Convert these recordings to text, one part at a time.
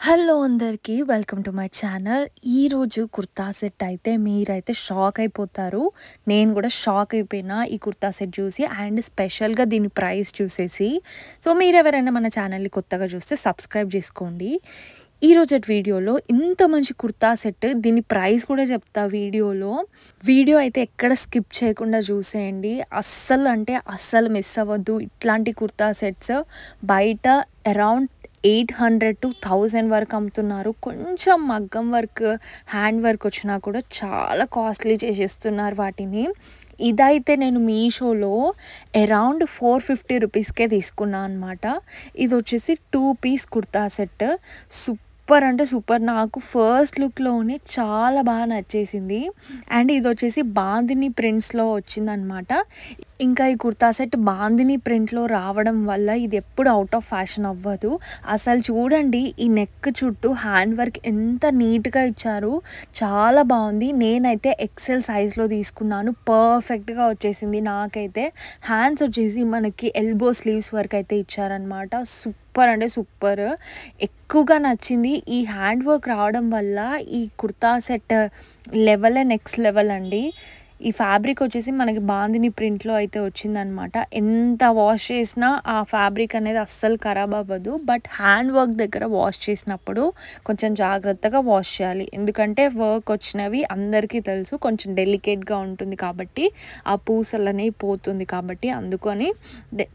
Hello అందరికీ welcome to my channel. ఈరోజు kurta set అయితే మీరైతే షాక్ అయిపోతారు. నేను కూడా షాక్ అయిపోయినా ఈ కుర్తా సెట్ చూసి అండ్ స్పెషల్గా దీని ప్రైస్ చూసేసి. సో మీరు ఎవరైనా మన ఛానల్ని కొత్తగా చూస్తే సబ్స్క్రైబ్ చేసుకోండి. ఈరోజు వీడియోలో ఇంత మంచి కుర్తా సెట్, దీని ప్రైస్ కూడా చెప్తా వీడియోలో. వీడియో అయితే ఎక్కడ స్కిప్ చేయకుండా చూసేయండి. అస్సలు మిస్ అవ్వద్దు. ఇట్లాంటి కుర్తా సెట్స్ బయట అరౌండ్ 800 to 1000 వరకు అమ్ముతున్నారు. కొంచెం మగ్గం వర్క్, హ్యాండ్ వర్క్ వచ్చినా కూడా చాలా కాస్ట్లీ చేసేస్తున్నారు వాటిని. ఇదైతే నేను మీషోలో అరౌండ్ 450 రూపీస్కే తీసుకున్నాను అనమాట. ఇది వచ్చేసి 2 పీస్ కుర్తా సెట్. సూపర్ అంటే సూపర్. నాకు ఫస్ట్ లుక్లోనే చాలా బాగా నచ్చేసింది. అండ్ ఇది వచ్చేసి బాందిని ప్రింట్స్లో వచ్చిందనమాట. ఇంకా ఈ కుర్తా సెట్ బాందిని ప్రింట్లో రావడం వల్ల ఇది ఎప్పుడు అవుట్ ఆఫ్ ఫ్యాషన్ అవ్వదు. అసలు చూడండి, ఈ నెక్ చుట్టూ హ్యాండ్ వర్క్ ఎంత నీట్గా ఇచ్చారు, చాలా బాగుంది. నేనైతే ఎక్సెల్ సైజ్లో తీసుకున్నాను. పర్ఫెక్ట్గా వచ్చేసింది నాకైతే. హ్యాండ్స్ వచ్చేసి మనకి ఎల్బో స్లీవ్స్ వరకు అయితే ఇచ్చారనమాట. సూపర్ అంటే సూపర్. ఎక్కువగా నచ్చింది ఈ హ్యాండ్ వర్క్ రావడం వల్ల. ఈ కుర్తా సెట్ నెక్స్ట్ లెవెల్ అండి. ఈ ఫ్యాబ్రిక్ వచ్చేసి మనకి బాందిని ప్రింట్లో అయితే వచ్చిందనమాట. ఎంత వాష్ చేసినా ఆ ఫ్యాబ్రిక్ అనేది అస్సలు ఖరాబ్ అవ్వదు. బట్ హ్యాండ్ వర్క్ దగ్గర వాష్ చేసినప్పుడు కొంచెం జాగ్రత్తగా వాష్ చేయాలి. ఎందుకంటే వర్క్ వచ్చినవి అందరికీ తెలుసు, కొంచెం డెలికేట్గా ఉంటుంది కాబట్టి, ఆ పూసలనే పోతుంది కాబట్టి అందుకని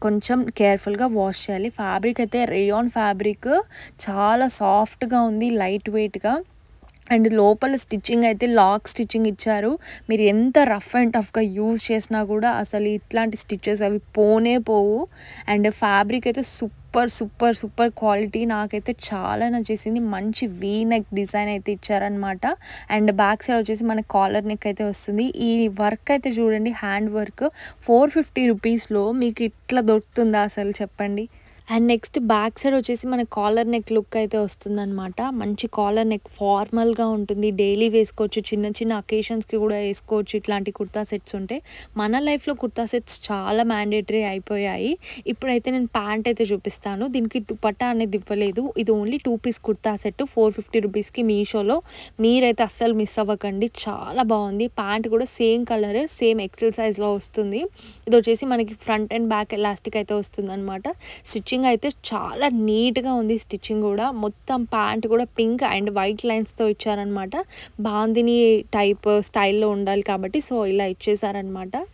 కొంచెం కేర్ఫుల్గా వాష్ చేయాలి. ఫ్యాబ్రిక్ అయితే రేయాన్ ఫ్యాబ్రిక్, చాలా సాఫ్ట్గా ఉంది, లైట్ వెయిట్గా. అండ్ లోపల స్టిచ్చింగ్ అయితే లాక్ స్టిచ్చింగ్ ఇచ్చారు. మీరు ఎంత రఫ్ అండ్ టఫ్గా యూజ్ చేసినా కూడా అసలు ఇట్లాంటి స్టిచ్చెస్ అవి పోనే పోవు. అండ్ ఫ్యాబ్రిక్ అయితే సూపర్ క్వాలిటీ. నాకైతే చాలా నచ్చేసింది. మంచి వీ నెక్ డిజైన్ అయితే ఇచ్చారనమాట. అండ్ బ్యాక్ సైడ్ వచ్చేసి మనకి కాలర్ నెక్ అయితే వస్తుంది. ఈ వర్క్ అయితే చూడండి, హ్యాండ్ వర్క్ 450 రూపీస్లో మీకు ఇట్లా దొరుకుతుందా అసలు చెప్పండి. అండ్ నెక్స్ట్ బ్యాక్ సైడ్ వచ్చేసి మన కాలర్ నెక్ లుక్ అయితే వస్తుందన్నమాట. మంచి కాలర్ నెక్, ఫార్మల్గా ఉంటుంది, డైలీ వేసుకోవచ్చు, చిన్న చిన్న అకేషన్స్కి కూడా వేసుకోవచ్చు. ఇట్లాంటి కుర్తా సెట్స్ ఉంటే మన లైఫ్లో కుర్తా సెట్స్ చాలా మ్యాండేటరీ అయిపోయాయి. ఇప్పుడైతే నేను ప్యాంట్ అయితే చూపిస్తాను. దీనికి దుపట్టా అనేది ఇవ్వలేదు. ఇది ఓన్లీ 2 పీస్ కుర్తా సెట్ 450 రూపీస్కి మీషోలో. మీరైతే అస్సలు మిస్ అవ్వకండి, చాలా బాగుంది. ప్యాంట్ కూడా సేమ్ కలర్, సేమ్ ఎక్సెల్ సైజ్లో వస్తుంది. ఇది వచ్చేసి మనకి ఫ్రంట్ అండ్ బ్యాక్ ఎలాస్టిక్ అయితే వస్తుంది అనమాట. స్టిచ్చింగ్ అయితే చాలా నీట్గా ఉంది. స్టిచ్చింగ్ కూడా మొత్తం ప్యాంట్ కూడా పింక్ అండ్ వైట్ లైన్స్తో ఇచ్చారనమాట. బాందిని టైప్ స్టైల్లో ఉండాలి కాబట్టి సో ఇలా ఇచ్చేసారనమాట.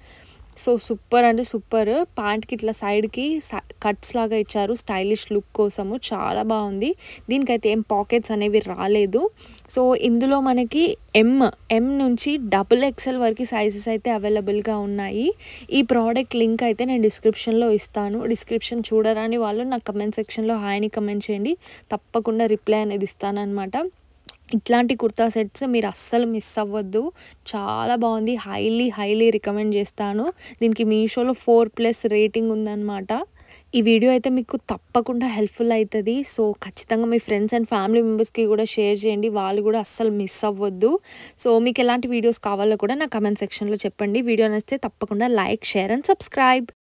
సో సూపర్ అంటే సూపర్. ప్యాంట్కి ఇట్లా సైడ్కి కట్స్ లాగా ఇచ్చారు స్టైలిష్ లుక్ కోసము, చాలా బాగుంది. దీనికైతే ఏం పాకెట్స్ అనేవి రాలేదు. సో ఇందులో మనకి ఎం నుంచి XXL వరకు సైజెస్ అయితే అవైలబుల్గా ఉన్నాయి. ఈ ప్రోడక్ట్ లింక్ అయితే నేను డిస్క్రిప్షన్లో ఇస్తాను. డిస్క్రిప్షన్ చూడరాని వాళ్ళు నా కమెంట్ సెక్షన్లో హాయ్ని కమెంట్ చేయండి, తప్పకుండా రిప్లై అనేది ఇస్తానన్నమాట. ఇట్లాంటి కుర్తా సెట్స్ మీరు అస్సలు మిస్ అవ్వద్దు, చాలా బాగుంది. హైలీ రికమెండ్ చేస్తాను. దీనికి మీషోలో 4+ రేటింగ్ ఉందన్నమాట. ఈ వీడియో అయితే మీకు తప్పకుండా హెల్ప్ఫుల్ అవుతుంది. సో ఖచ్చితంగా మీ ఫ్రెండ్స్ అండ్ ఫ్యామిలీ మెంబర్స్కి కూడా షేర్ చేయండి, వాళ్ళు కూడా అస్సలు మిస్ అవ్వద్దు. సో మీకు ఎలాంటి వీడియోస్ కావాలో కూడా నా కమెంట్ సెక్షన్లో చెప్పండి. వీడియో నచ్చితే తప్పకుండా లైక్, షేర్ అండ్ సబ్స్క్రైబ్.